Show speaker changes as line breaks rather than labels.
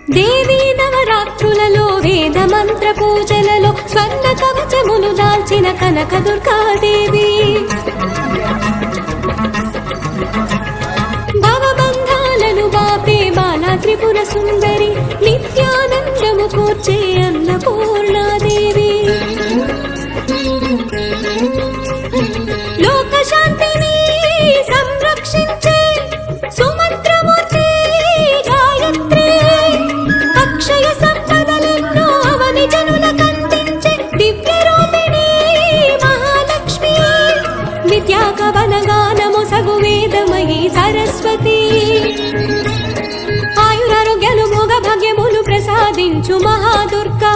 దేవీ నవరాత్రులలో వేద మంత్ర పూజలలో స్వర్ణ కవచములు దాల్చిన కనక దుర్గాదేవి భవబంధాలను బాపే బాలా త్రిపుర సుందరి నిత్యానందము కూర్చే అన్నపూర్ణాదేవి లోక శాంతిని సంరక్షించే సుమంత్రమూర్తి గాయత్రి అక్షయ సంపదలెన్నో అవని జనులకందించే దివ్య రూపిణి మహాలక్ష్మి విద్యా కవన గానము సగు వేదమయీ సరస్వతి ఆయురారోగ్యాలు భోగ భాగ్యములు ప్రసాదించు మహాదుర్గా